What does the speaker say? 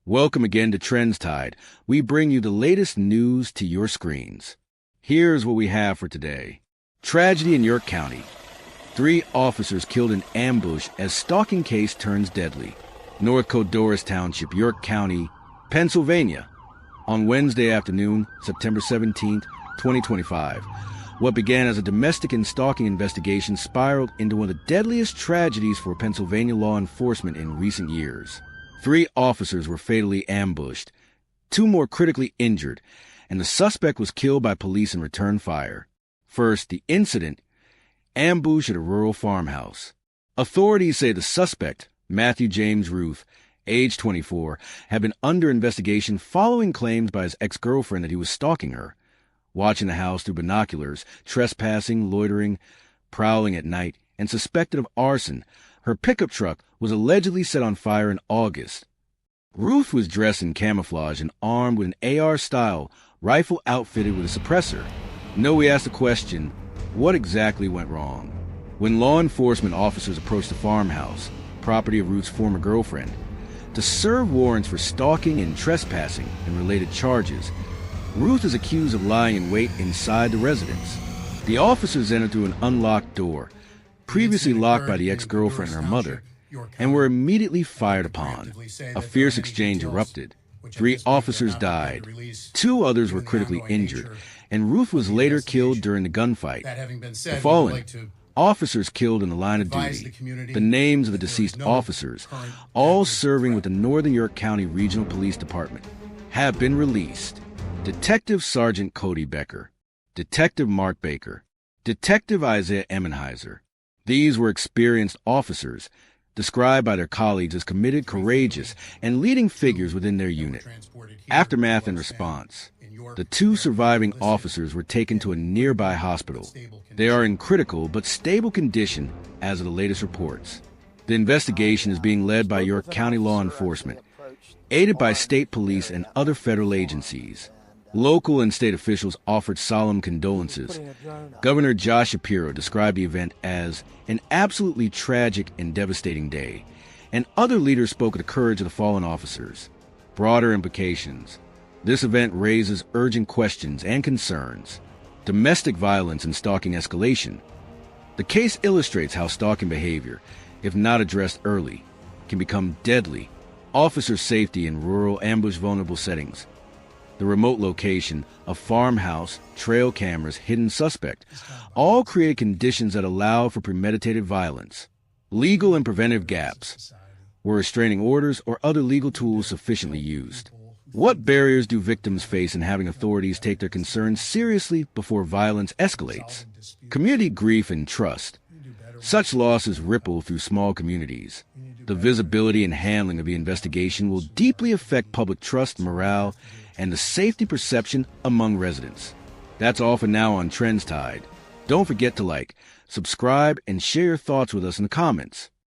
Welcome again to Trends Tide. We bring you the latest news to your screens. Here's what we have for today. Tragedy in York County. 3 officers killed in ambush as stalking case turns deadly. North Codorus Township, York County, Pennsylvania. On Wednesday afternoon, September 17, 2025, what began as a domestic and stalking investigation spiraled into one of the deadliest tragedies for Pennsylvania law enforcement in recent years. 3 officers were fatally ambushed, 2 more critically injured, and the suspect was killed by police in return fire. First, the incident: ambush at a rural farmhouse. Authorities say the suspect, Matthew James Ruth, age 24, had been under investigation following claims by his ex-girlfriend that he was stalking her, watching the house through binoculars, trespassing, loitering, prowling at night, and suspected of arson. Her pickup truck was allegedly set on fire in August. Ruth was dressed in camouflage and armed with an AR-style rifle outfitted with a suppressor. We asked the question, what exactly went wrong? When law enforcement officers approached the farmhouse, property of Ruth's former girlfriend, to serve warrants for stalking and trespassing and related charges, Ruth is accused of lying in wait inside the residence. The officers entered through an unlocked door, previously locked by the ex-girlfriend and her mother, and were immediately fired upon. A fierce exchange erupted. 3 officers died. 2 others were critically injured, and Ruth was later killed during the gunfight. The following: officers killed in the line of duty. The names of the deceased officers, all serving with the Northern York County Regional Police Department, have been released. Detective Sergeant Cody Becker, Detective Mark Baker, Detective Isaiah Emmenheiser. These were experienced officers, described by their colleagues as committed, courageous, and leading figures within their unit. Aftermath and response: the 2 surviving officers were taken to a nearby hospital. They are in critical but stable condition as of the latest reports. The investigation is being led by York County law enforcement, aided by state police and other federal agencies. Local and state officials offered solemn condolences. Governor Josh Shapiro described the event as an absolutely tragic and devastating day, and other leaders spoke of the courage of the fallen officers. Broader implications: this event raises urgent questions and concerns. Domestic violence and stalking escalation. The case illustrates how stalking behavior, if not addressed early, can become deadly. Officer safety in rural, ambush-vulnerable settings. The remote location, a farmhouse, trail cameras, hidden suspect, all create conditions that allow for premeditated violence. Legal and preventive gaps. Were restraining orders or other legal tools sufficiently used? What barriers do victims face in having authorities take their concerns seriously before violence escalates? Community grief and trust. Such losses ripple through small communities. The visibility and handling of the investigation will deeply affect public trust, morale, and the safety perception among residents. That's all for now on Trends Tide. Don't forget to like, subscribe, and share your thoughts with us in the comments.